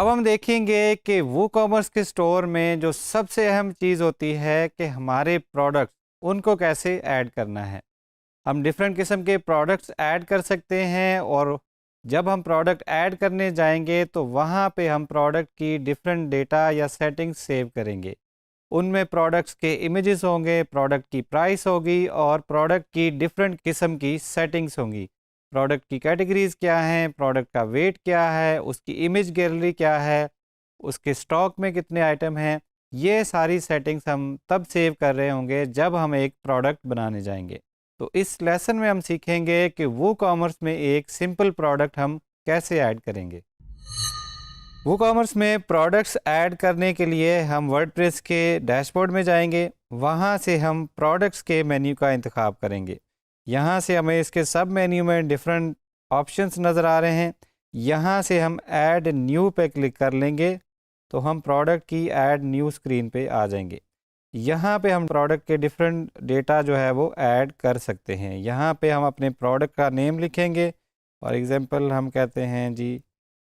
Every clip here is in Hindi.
अब हम देखेंगे कि वो कॉमर्स के स्टोर में जो सबसे अहम चीज़ होती है कि हमारे प्रोडक्ट्स उनको कैसे ऐड करना है। हम डिफरेंट किस्म के प्रोडक्ट्स ऐड कर सकते हैं और जब हम प्रोडक्ट ऐड करने जाएंगे तो वहाँ पे हम प्रोडक्ट की डिफरेंट डेटा या सेटिंग्स सेव करेंगे। उनमें प्रोडक्ट्स के इमेजेस होंगे, प्रोडक्ट की प्राइस होगी और प्रोडक्ट की डिफरेंट किस्म की सेटिंग्स होंगी। प्रोडक्ट की कैटेगरीज क्या हैं, प्रोडक्ट का वेट क्या है, उसकी इमेज गैलरी क्या है, उसके स्टॉक में कितने आइटम हैं। ये सारी सेटिंग्स हम तब सेव कर रहे होंगे जब हम एक प्रोडक्ट बनाने जाएंगे। तो इस लेसन में हम सीखेंगे कि वो कॉमर्स में एक सिंपल प्रोडक्ट हम कैसे ऐड करेंगे। वो कॉमर्स में प्रोडक्ट्स ऐड करने के लिए हम वर्डप्रेस के डैशबोर्ड में जाएंगे। वहाँ से हम प्रोडक्ट्स के मेन्यू का इंतखाब करेंगे। यहाँ से हमें इसके सब मेन्यू में डिफरेंट ऑप्शंस नज़र आ रहे हैं। यहाँ से हम ऐड न्यू पे क्लिक कर लेंगे तो हम प्रोडक्ट की ऐड न्यू स्क्रीन पे आ जाएंगे। यहाँ पे हम प्रोडक्ट के डिफरेंट डेटा जो है वो ऐड कर सकते हैं। यहाँ पे हम अपने प्रोडक्ट का नेम लिखेंगे। फॉर एग्ज़ाम्पल हम कहते हैं जी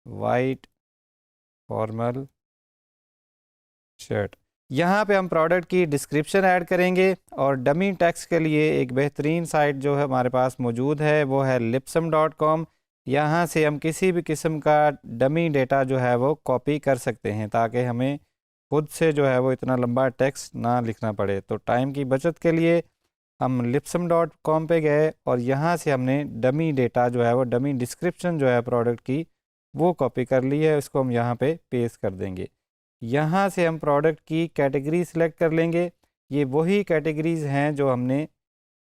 वाइट फॉर्मल शर्ट। यहाँ पे हम प्रोडक्ट की डिस्क्रिप्शन ऐड करेंगे और डमी टेक्स्ट के लिए एक बेहतरीन साइट जो है हमारे पास मौजूद है वो है lipsum.com। यहाँ से हम किसी भी किस्म का डमी डेटा जो है वो कॉपी कर सकते हैं ताकि हमें खुद से जो है वो इतना लंबा टेक्स्ट ना लिखना पड़े। तो टाइम की बचत के लिए हम lipsum.com पे गए और यहाँ से हमने डमी डेटा जो है वो डमी डिस्क्रिप्शन जो है प्रोडक्ट की वो कॉपी कर ली है। इसको हम यहाँ पे पेस्ट कर देंगे। यहाँ से हम प्रोडक्ट की कैटेगरी सिलेक्ट कर लेंगे। ये वही कैटेगरीज़ हैं जो हमने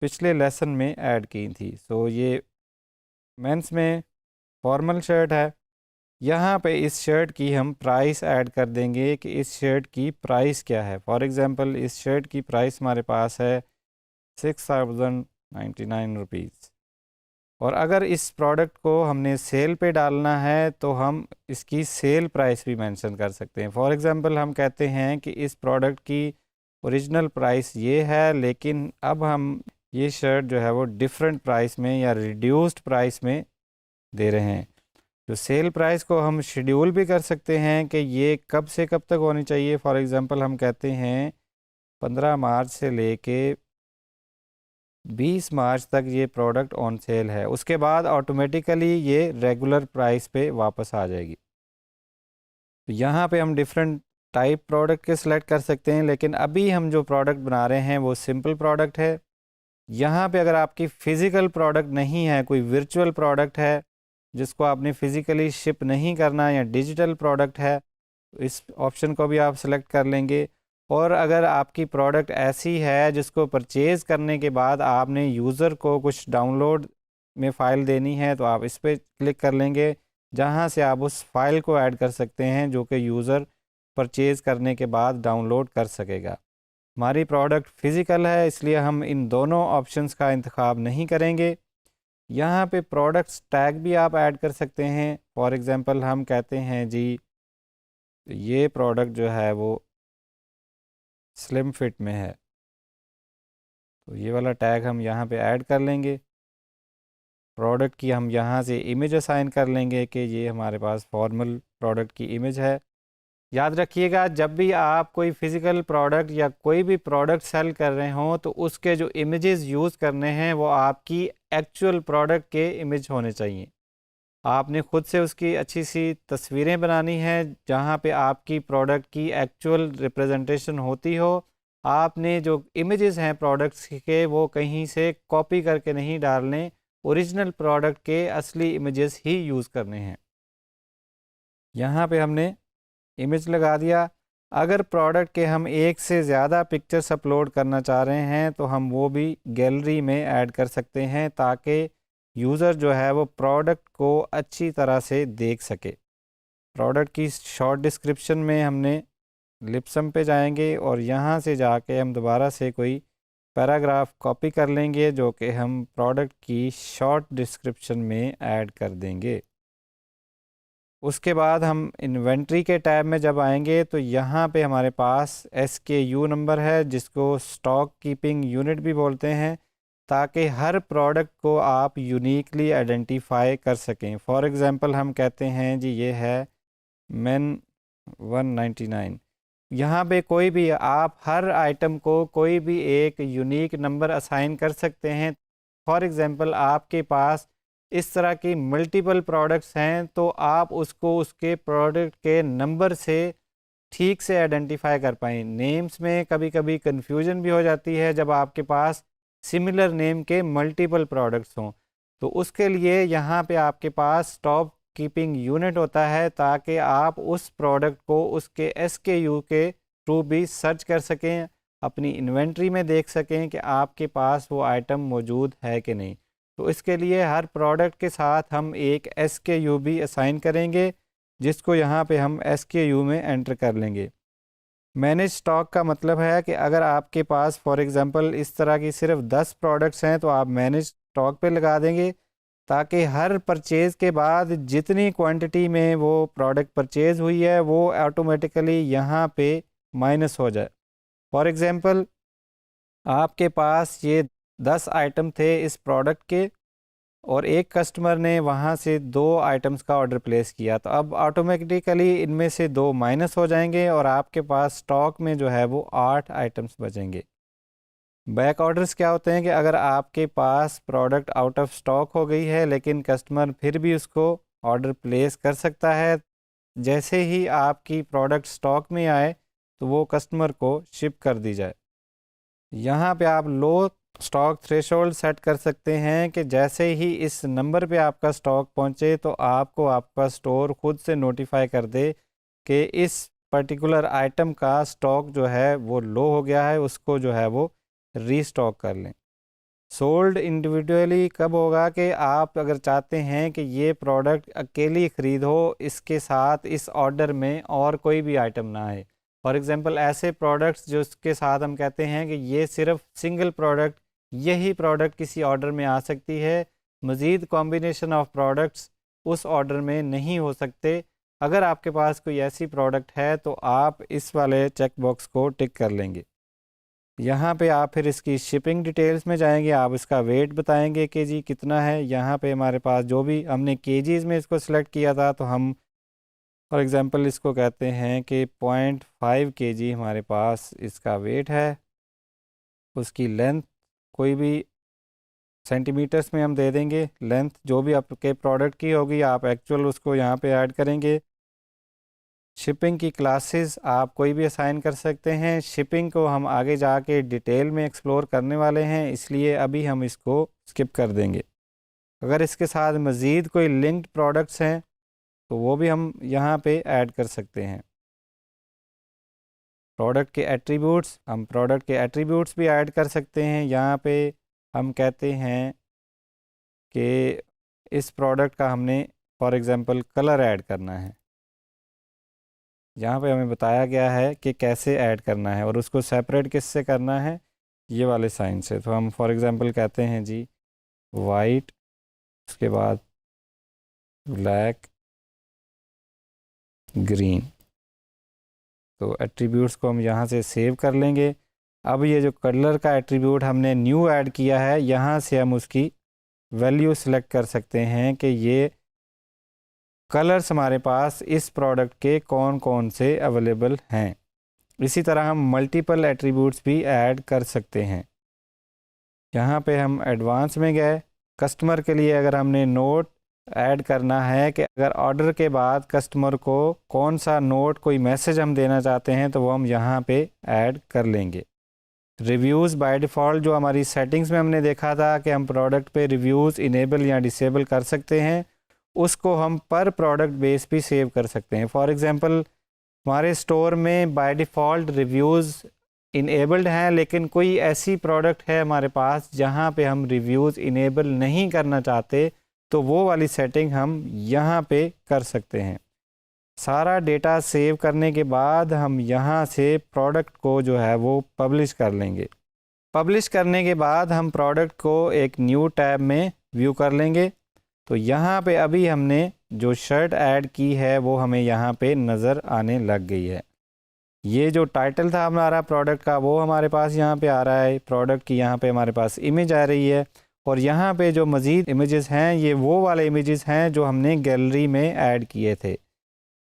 पिछले लेसन में ऐड की थी। सो ये मेंस में फॉर्मल शर्ट है। यहाँ पे इस शर्ट की हम प्राइस ऐड कर देंगे कि इस शर्ट की प्राइस क्या है। फॉर एग्ज़ाम्पल इस शर्ट की प्राइस हमारे पास है 6099 रुपीज़। और अगर इस प्रोडक्ट को हमने सेल पे डालना है तो हम इसकी सेल प्राइस भी मेंशन कर सकते हैं। फॉर एग्ज़ाम्पल हम कहते हैं कि इस प्रोडक्ट की ओरिजिनल प्राइस ये है, लेकिन अब हम ये शर्ट जो है वो डिफरेंट प्राइस में या रिड्यूस्ड प्राइस में दे रहे हैं। तो सेल प्राइस को हम शेड्यूल भी कर सकते हैं कि ये कब से कब तक होनी चाहिए। फॉर एग्ज़ाम्पल हम कहते हैं 15 मार्च से लेके 20 मार्च तक ये प्रोडक्ट ऑन सेल है। उसके बाद ऑटोमेटिकली ये रेगुलर प्राइस पे वापस आ जाएगी। तो यहाँ पे हम डिफरेंट टाइप प्रोडक्ट के सिलेक्ट कर सकते हैं, लेकिन अभी हम जो प्रोडक्ट बना रहे हैं वो सिंपल प्रोडक्ट है। यहाँ पे अगर आपकी फ़िज़िकल प्रोडक्ट नहीं है, कोई वर्चुअल प्रोडक्ट है जिसको आपने फ़िज़िकली शिप नहीं करना, या डिजिटल प्रोडक्ट है, तो इस ऑप्शन को भी आप सेलेक्ट कर लेंगे। और अगर आपकी प्रोडक्ट ऐसी है जिसको परचेज़ करने के बाद आपने यूज़र को कुछ डाउनलोड में फ़ाइल देनी है तो आप इस पर क्लिक कर लेंगे, जहां से आप उस फाइल को ऐड कर सकते हैं जो कि यूज़र परचेज़ करने के बाद डाउनलोड कर सकेगा। हमारी प्रोडक्ट फ़िज़िकल है इसलिए हम इन दोनों ऑप्शंस का इंतखाब नहीं करेंगे। यहाँ पे प्रोडक्ट्स टैग भी आप ऐड कर सकते हैं। फॉर एग्ज़ाम्पल हम कहते हैं जी ये प्रोडक्ट जो है वो स्लिम फिट में है, तो ये वाला टैग हम यहाँ पे ऐड कर लेंगे। प्रोडक्ट की हम यहाँ से इमेज असाइन कर लेंगे कि ये हमारे पास फॉर्मल प्रोडक्ट की इमेज है। याद रखिएगा, जब भी आप कोई फ़िज़िकल प्रोडक्ट या कोई भी प्रोडक्ट सेल कर रहे हों तो उसके जो इमेजेस यूज़ करने हैं वो आपकी एक्चुअल प्रोडक्ट के इमेज होने चाहिए। आपने खुद से उसकी अच्छी सी तस्वीरें बनानी हैं जहाँ पे आपकी प्रोडक्ट की एक्चुअल रिप्रेजेंटेशन होती हो। आपने जो इमेजेस हैं प्रोडक्ट्स के वो कहीं से कॉपी करके नहीं डालने, ओरिजिनल प्रोडक्ट के असली इमेजेस ही यूज़ करने हैं। यहाँ पे हमने इमेज लगा दिया। अगर प्रोडक्ट के हम एक से ज़्यादा पिक्चर्स अपलोड करना चाह रहे हैं तो हम वो भी गैलरी में ऐड कर सकते हैं ताकि यूज़र जो है वो प्रोडक्ट को अच्छी तरह से देख सके। प्रोडक्ट की शॉर्ट डिस्क्रिप्शन में हमने लिप्सम पे जाएंगे और यहाँ से जाके हम दोबारा से कोई पैराग्राफ कॉपी कर लेंगे जो कि हम प्रोडक्ट की शॉर्ट डिस्क्रिप्शन में ऐड कर देंगे। उसके बाद हम इन्वेंट्री के टैब में जब आएंगे तो यहाँ पे हमारे पास SKU नंबर है जिसको स्टॉक कीपिंग यूनिट भी बोलते हैं, ताकि हर प्रोडक्ट को आप यूनिकली आइडेंटिफाई कर सकें। फॉर एग्ज़ाम्पल हम कहते हैं जी ये है मेन 199। यहाँ पे कोई भी आप हर आइटम को कोई भी एक यूनिक नंबर असाइन कर सकते हैं। फॉर एग्ज़ाम्पल आपके पास इस तरह की मल्टीपल प्रोडक्ट्स हैं तो आप उसको उसके प्रोडक्ट के नंबर से ठीक से आइडेंटिफाई कर पाएँ। नेम्स में कभी कभी कन्फ्यूजन भी हो जाती है जब आपके पास सिमिलर नेम के मल्टीपल प्रोडक्ट्स हों, तो उसके लिए यहाँ पे आपके पास स्टॉक कीपिंग यूनिट होता है ताकि आप उस प्रोडक्ट को उसके SKU के थ्रू भी सर्च कर सकें, अपनी इन्वेंट्री में देख सकें कि आपके पास वो आइटम मौजूद है कि नहीं। तो इसके लिए हर प्रोडक्ट के साथ हम एक SKU भी असाइन करेंगे जिसको यहाँ पे हम SKU में एंटर कर लेंगे। मैनेज स्टॉक का मतलब है कि अगर आपके पास फॉर एग्ज़ाम्पल इस तरह की सिर्फ 10 प्रोडक्ट्स हैं तो आप मैनेज स्टॉक पे लगा देंगे ताकि हर परचेज़ के बाद जितनी क्वांटिटी में वो प्रोडक्ट परचेज़ हुई है वो ऑटोमेटिकली यहाँ पे माइनस हो जाए। फॉर एग्ज़ाम्पल आपके पास ये 10 आइटम थे इस प्रोडक्ट के और एक कस्टमर ने वहाँ से 2 आइटम्स का ऑर्डर प्लेस किया, तो अब ऑटोमेटिकली इनमें से 2 माइनस हो जाएंगे और आपके पास स्टॉक में जो है वो 8 आइटम्स बचेंगे। बैक ऑर्डर्स क्या होते हैं कि अगर आपके पास प्रोडक्ट आउट ऑफ स्टॉक हो गई है लेकिन कस्टमर फिर भी उसको ऑर्डर प्लेस कर सकता है, जैसे ही आपकी प्रोडक्ट स्टॉक में आए तो वो कस्टमर को शिप कर दी जाए। यहाँ पे आप लो स्टॉक थ्रेशोल्ड सेट कर सकते हैं कि जैसे ही इस नंबर पे आपका स्टॉक पहुँचे तो आपको आपका स्टोर खुद से नोटिफाई कर दे कि इस पर्टिकुलर आइटम का स्टॉक जो है वो लो हो गया है, उसको जो है वो रीस्टॉक कर लें। सोल्ड इंडिविजुअली कब होगा कि आप अगर चाहते हैं कि ये प्रोडक्ट अकेली ख़रीदो, इसके साथ इस ऑर्डर में और कोई भी आइटम ना आए। फॉर एग्ज़ाम्पल ऐसे प्रोडक्ट्स जो इसके साथ हम कहते हैं कि ये सिर्फ सिंगल प्रोडक्ट, यही प्रोडक्ट किसी ऑर्डर में आ सकती है, मज़ीद कॉम्बिनेशन ऑफ प्रोडक्ट्स उस ऑर्डर में नहीं हो सकते। अगर आपके पास कोई ऐसी प्रोडक्ट है तो आप इस वाले चेक बॉक्स को टिक कर लेंगे। यहाँ पे आप फिर इसकी शिपिंग डिटेल्स में जाएंगे, आप इसका वेट बताएंगे कि जी कितना है। यहाँ पे हमारे पास जो भी हमने केजीज़ में इसको सिलेक्ट किया था तो हम फॉर एग्ज़ाम्पल इसको कहते हैं कि 0.5 kg हमारे पास इसका वेट है। उसकी लेंथ कोई भी सेंटीमीटर्स में हम दे देंगे, लेंथ जो भी आपके प्रोडक्ट की होगी आप एक्चुअल उसको यहाँ पे ऐड करेंगे। शिपिंग की क्लासेस आप कोई भी असाइन कर सकते हैं। शिपिंग को हम आगे जाके डिटेल में एक्सप्लोर करने वाले हैं, इसलिए अभी हम इसको स्किप कर देंगे। अगर इसके साथ मज़ीद कोई लिंक्ड प्रोडक्ट्स हैं तो वो भी हम यहाँ पे ऐड कर सकते हैं। प्रोडक्ट के एट्रीब्यूट्स, हम प्रोडक्ट के एट्रीब्यूट्स भी ऐड कर सकते हैं। यहाँ पे हम कहते हैं कि इस प्रोडक्ट का हमने फॉर एग्ज़ाम्पल कलर ऐड करना है। यहाँ पे हमें बताया गया है कि कैसे ऐड करना है और उसको सेपरेट किससे करना है, ये वाले साइन से। तो हम फॉर एग्ज़ाम्पल कहते हैं जी वाइट, उसके बाद ब्लैक, ग्रीन। तो एट्रीब्यूट्स को हम यहाँ से सेव कर लेंगे। अब ये जो कलर का एट्रीब्यूट हमने न्यू ऐड किया है, यहाँ से हम उसकी वैल्यू सेलेक्ट कर सकते हैं कि ये कलर्स हमारे पास इस प्रोडक्ट के कौन कौन से अवेलेबल हैं। इसी तरह हम मल्टीपल एट्रीब्यूट्स भी ऐड कर सकते हैं। यहाँ पे हम एडवांस में गए। कस्टमर के लिए अगर हमने नोट ऐड करना है कि अगर ऑर्डर के बाद कस्टमर को कौन सा नोट, कोई मैसेज हम देना चाहते हैं तो वो हम यहाँ पे ऐड कर लेंगे। रिव्यूज़ बाय डिफ़ॉल्ट जो हमारी सेटिंग्स में हमने देखा था कि हम प्रोडक्ट पे रिव्यूज़ इनेबल या डिसेबल कर सकते हैं, उसको हम पर प्रोडक्ट बेस भी सेव कर सकते हैं। फॉर एग्ज़ाम्पल हमारे स्टोर में बाय डिफ़ॉल्ट रिव्यूज़ इनेबल्ड हैं, लेकिन कोई ऐसी प्रोडक्ट है हमारे पास जहाँ पे हम रिव्यूज़ इनेबल नहीं करना चाहते, तो वो वाली सेटिंग हम यहाँ पे कर सकते हैं। सारा डेटा सेव करने के बाद हम यहाँ से प्रोडक्ट को जो है वो पब्लिश कर लेंगे। पब्लिश करने के बाद हम प्रोडक्ट को एक न्यू टैब में व्यू कर लेंगे। तो यहाँ पे अभी हमने जो शर्ट ऐड की है वो हमें यहाँ पे नज़र आने लग गई है। ये जो टाइटल था हमारा प्रोडक्ट का वो हमारे पास यहाँ पे आ रहा है। प्रोडक्ट की यहाँ पे हमारे पास इमेज आ रही है और यहाँ पे जो मज़ीद इमेजेस हैं ये वो वाले इमेजेस हैं जो हमने गैलरी में ऐड किए थे।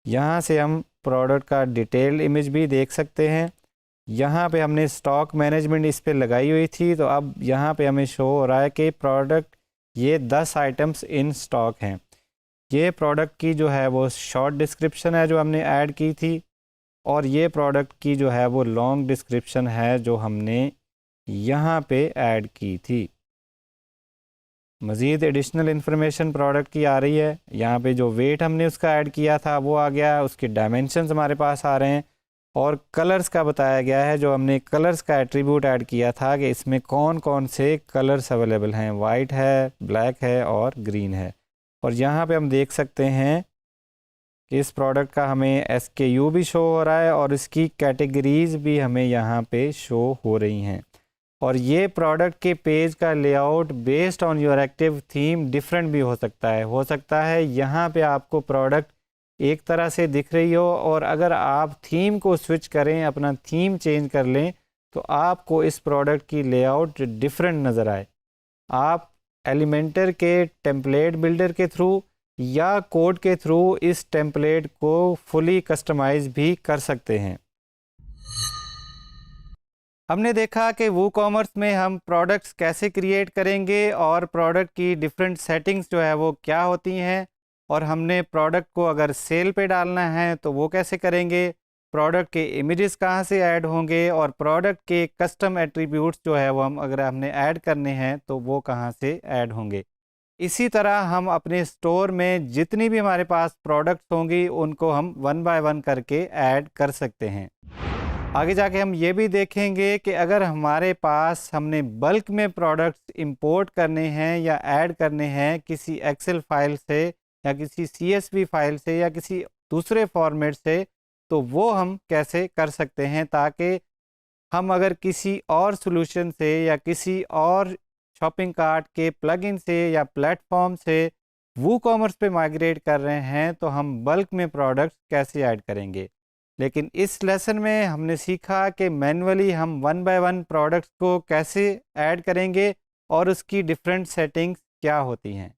यहाँ से हम प्रोडक्ट का डिटेल्ड इमेज भी देख सकते हैं। यहाँ पे हमने स्टॉक मैनेजमेंट इस पे लगाई हुई थी, तो अब यहाँ पे हमें शो हो रहा है कि प्रोडक्ट ये 10 आइटम्स इन स्टॉक हैं। ये प्रोडक्ट की जो है वो शॉर्ट डिस्क्रिप्शन है जो हमने ऐड की थी, और ये प्रोडक्ट की जो है वो लॉन्ग डिस्क्रिप्शन है जो हमने यहाँ पे ऐड की थी। मज़ीद एडिशनल इन्फॉर्मेशन प्रोडक्ट की आ रही है। यहाँ पे जो वेट हमने उसका ऐड किया था वो आ गया, उसके डायमेंशंस हमारे पास आ रहे हैं, और कलर्स का बताया गया है। जो हमने कलर्स का एट्रीब्यूट ऐड किया था कि इसमें कौन कौन से कलर्स अवेलेबल हैं, वाइट है, ब्लैक है और ग्रीन है। और यहाँ पे हम देख सकते हैं कि इस प्रोडक्ट का हमें SKU भी शो हो रहा है और इसकी कैटेगरीज़ भी हमें यहाँ पे शो हो रही हैं। और ये प्रोडक्ट के पेज का layout based on your active theme different भी हो सकता है यहाँ पे आपको प्रोडक्ट एक तरह से दिख रही हो, और अगर आप थीम को स्विच करें, अपना थीम चेंज कर लें, तो आपको इस प्रोडक्ट की लेआउट डिफरेंट नज़र आए। आप एलिमेंटर के टेम्पलेट बिल्डर के थ्रू या कोड के थ्रू इस टेम्पलेट को फुली कस्टमाइज भी कर सकते हैं। हमने देखा कि वूकॉमर्स में हम प्रोडक्ट्स कैसे क्रिएट करेंगे और प्रोडक्ट की डिफरेंट सेटिंग्स जो है वो क्या होती हैं, और हमने प्रोडक्ट को अगर सेल पे डालना है तो वो कैसे करेंगे, प्रोडक्ट के इमेजेस कहाँ से ऐड होंगे, और प्रोडक्ट के कस्टम एट्रीब्यूट्स जो है वो अगर हमने ऐड करने हैं तो वो कहाँ से ऐड होंगे। इसी तरह हम अपने स्टोर में जितनी भी हमारे पास प्रोडक्ट्स होंगी उनको हम 1 बाय 1 करके ऐड कर सकते हैं। आगे जाके हम ये भी देखेंगे कि अगर हमारे पास हमने बल्क में प्रोडक्ट्स इंपोर्ट करने हैं या ऐड करने हैं किसी एक्सेल फाइल से या किसी CSV फाइल से या किसी दूसरे फॉर्मेट से, तो वो हम कैसे कर सकते हैं, ताकि हम अगर किसी और सॉल्यूशन से या किसी और शॉपिंग कार्ट के प्लगइन से या प्लेटफॉर्म से वूकॉमर्स पे माइग्रेट कर रहे हैं तो हम बल्क में प्रोडक्ट्स कैसे ऐड करेंगे। लेकिन इस लेसन में हमने सीखा कि मैन्युअली हम 1 बाय 1 प्रोडक्ट्स को कैसे ऐड करेंगे और उसकी डिफरेंट सेटिंग्स क्या होती हैं।